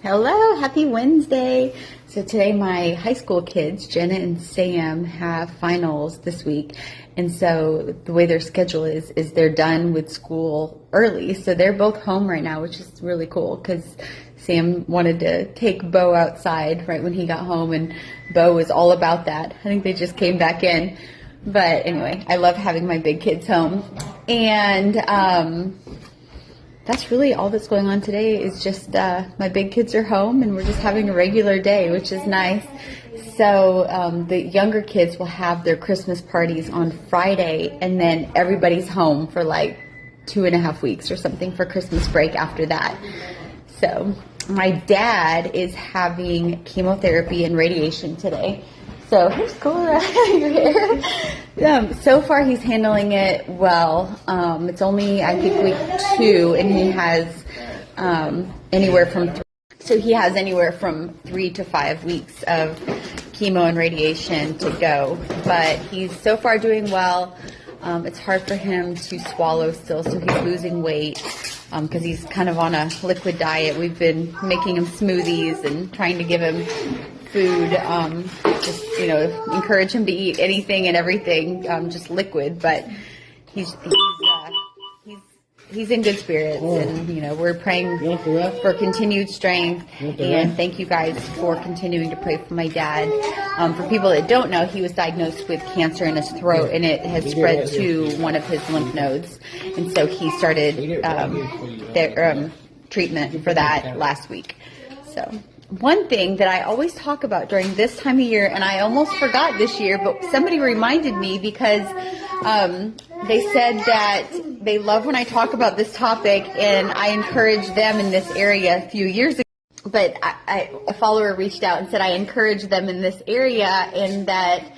Hello, happy Wednesday. So today my high school kids, Jenna and Sam, have finals this week. And so the way their schedule is they're done with school early. So they're both home right now, which is really cool because Sam wanted to take Bo outside right when he got home, and Bo was all about that. I think they just came back in. But anyway, I love having my big kids home. And that's really all that's going on today is just my big kids are home and we're just having a regular day, which is nice. So the younger kids will have their Christmas parties on Friday, and then everybody's home for like 2.5 weeks or something for Christmas break after that. So my dad is having chemotherapy and radiation today. So here's Cora, your hair. So far he's handling it well. It's only, I think, week 2, and he has anywhere from 3 to 5 weeks of chemo and radiation to go. But he's so far doing well. It's hard for him to swallow still, so he's losing weight because he's kind of on a liquid diet. We've been making him smoothies and trying to give him food, just, encourage him to eat anything and everything, just liquid, but he's in good spirits, and we're praying for continued strength, and thank you guys for continuing to pray for my dad. For people that don't know, he was diagnosed with cancer in his throat, and it has spread to one of his lymph nodes, and so he started treatment for that last week. So one thing that I always talk about during this time of year, and I almost forgot this year, but somebody reminded me because they said that they love when I talk about this topic, and I encouraged them in this area a few years ago. But a follower reached out and said I encourage them in this area, and that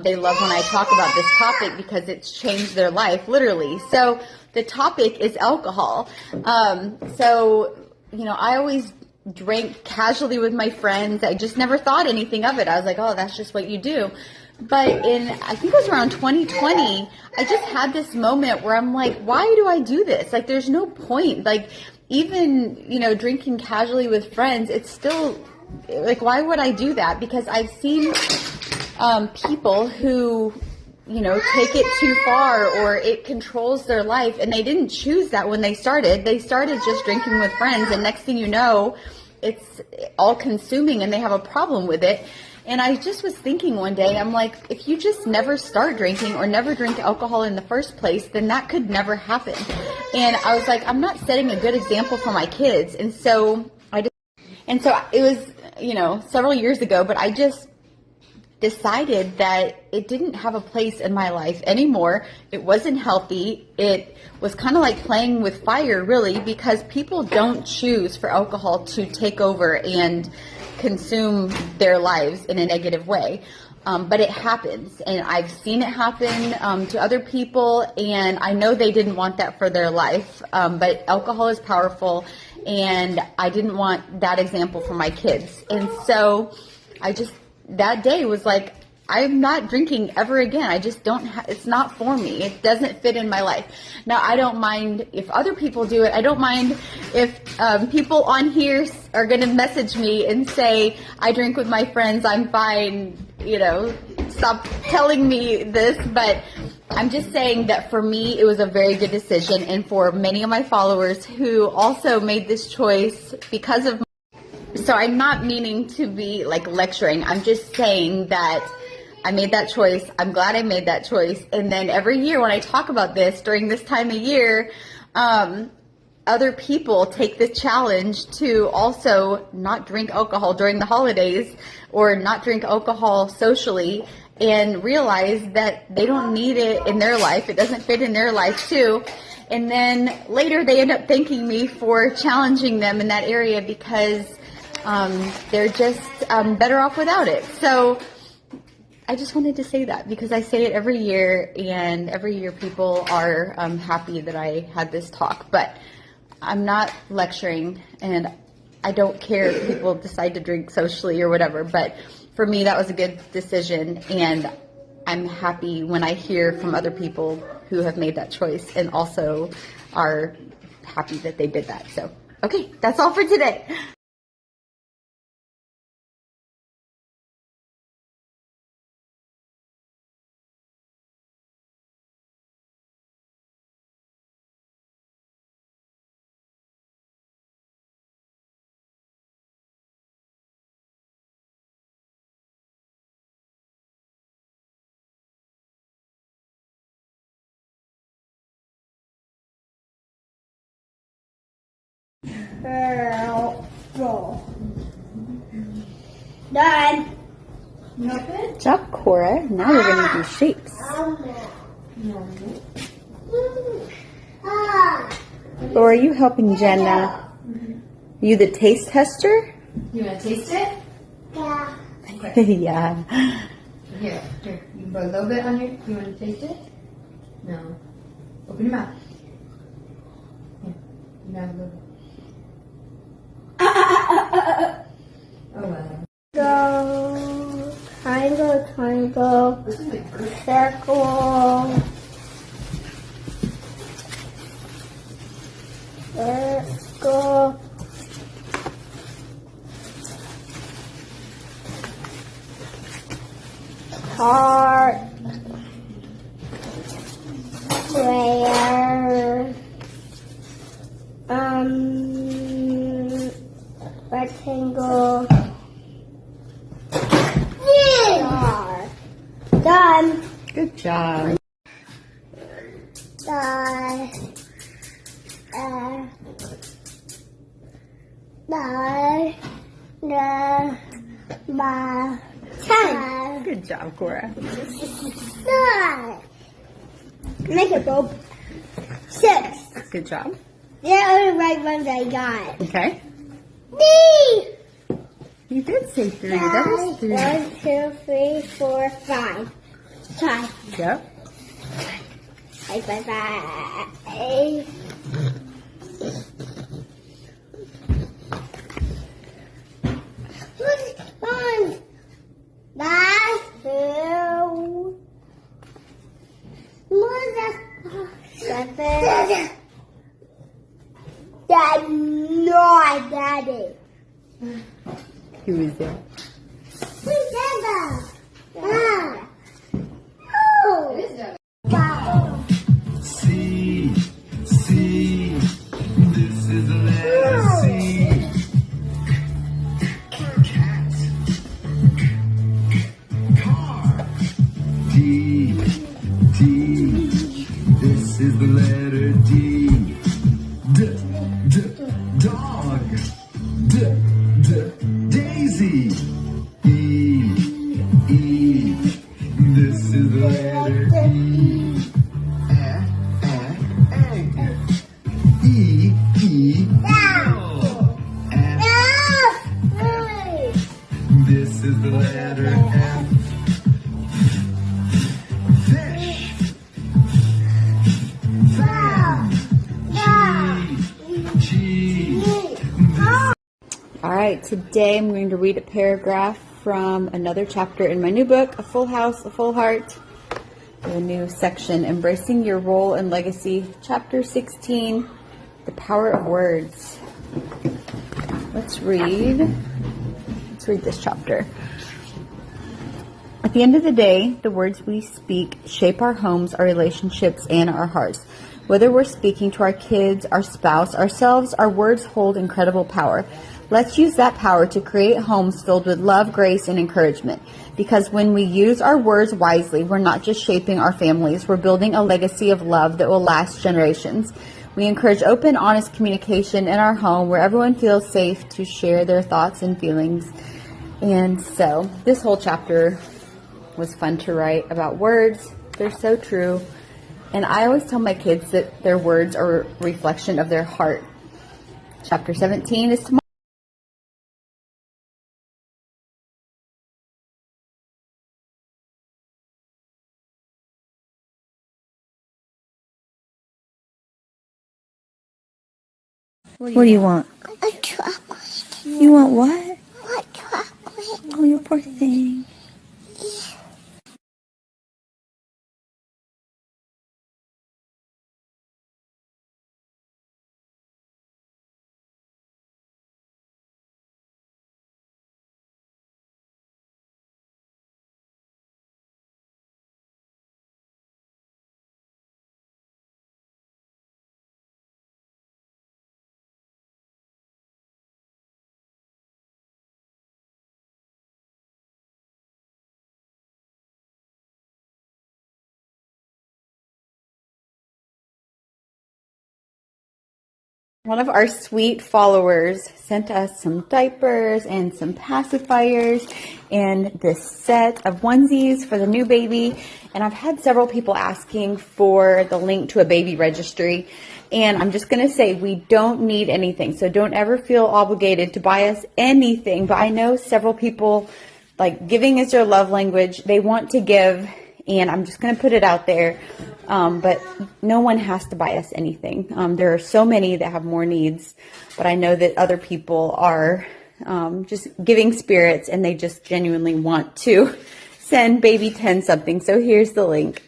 they love when I talk about this topic because it's changed their life, literally. So the topic is alcohol. I always drank casually with my friends. I just never thought anything of it. I was like, oh, that's just what you do. But I think it was around 2020, I just had this moment where I'm like, why do I do this? Like, there's no point. Like, even, drinking casually with friends, it's still, like, why would I do that? Because I've seen people who, take it too far, or it controls their life, and they didn't choose that when they started. They started just drinking with friends, and next thing you know, it's all consuming and they have a problem with it. And I just was thinking one day, I'm like, if you just never start drinking or never drink alcohol in the first place, then that could never happen. And I was like, I'm not setting a good example for my kids. And so it was, several years ago, but I just decided that it didn't have a place in my life anymore. It wasn't healthy. It was kind of like playing with fire, really, because people don't choose for alcohol to take over and consume their lives in a negative way. But it happens, and I've seen it happen to other people, and I know they didn't want that for their life. But alcohol is powerful, and I didn't want that example for my kids. And so that day was like, I'm not drinking ever again. I just don't it's not for me. It doesn't fit in my life. Now, I don't mind if other people do it. I don't mind if people on here are going to message me and say, I drink with my friends, I'm fine, stop telling me this. But I'm just saying that for me, it was a very good decision. And for many of my followers who also made this choice because of. So I'm not meaning to be like lecturing. I'm just saying that I made that choice. I'm glad I made that choice. And then every year when I talk about this during this time of year, other people take the challenge to also not drink alcohol during the holidays or not drink alcohol socially, and realize that they don't need it in their life. It doesn't fit in their life too. And then later they end up thanking me for challenging them in that area because they're just better off without it. So I just wanted to say that because I say it every year, and every year people are happy that I had this talk. But I'm not lecturing, and I don't care if people decide to drink socially or whatever. But for me, that was a good decision, and I'm happy when I hear from other people who have made that choice and also are happy that they did that. So, okay, that's all for today. Purple. Done. Good job, Cora. Now we're going to do shapes. Or are you helping Jenna? Are you the taste tester? You want to taste it? Yeah. Yeah. Here. You can put a little bit on your. You want to taste it? No. Open your mouth. Here. You can have a little bit. Oh well. Triangle, This is my first. circle, circle, heart, square, rectangle, star. Done. Good job. Die. Ten. Good job, Cora. Nine. Make it go. 6. Good job. They're all the right ones I got. Okay. 3. You did say 3. That is 3. 1, 2, 3, 4, 5. 5. Yep. 5, 5, 5. One. That's 2. 7. Dad, no, Daddy. Who is there? Together. It is done. C, this is the letter C. Cat, car. D, this is the letter D. Dog. Daisy. E, this is the letter E. Egg. E, F. This is the letter F. Fish. Fan. G. All right, today I'm going to read a paragraph from another chapter in my new book, A Full House, A Full Heart. The new section, Embracing Your Role and Legacy, Chapter 16, The Power of Words. Let's read this chapter. At the end of the day, the words we speak shape our homes, our relationships, and our hearts. Whether we're speaking to our kids, our spouse, ourselves, our words hold incredible power. Let's use that power to create homes filled with love, grace, and encouragement. Because when we use our words wisely, we're not just shaping our families, we're building a legacy of love that will last generations. We encourage open, honest communication in our home where everyone feels safe to share their thoughts and feelings. And so, this whole chapter was fun to write about words. They're so true. And I always tell my kids that their words are a reflection of their heart. Chapter 17 is tomorrow. What do you want? A chocolate. You want what? What chocolate? Oh, you poor thing. One of our sweet followers sent us some diapers and some pacifiers and this set of onesies for the new baby. And I've had several people asking for the link to a baby registry. And I'm just going to say we don't need anything. So don't ever feel obligated to buy us anything. But I know several people, like, giving is their love language. They want to give. And I'm just going to put it out there. But no one has to buy us anything. There are so many that have more needs, but I know that other people are just giving spirits and they just genuinely want to send baby 10 something. So here's the link.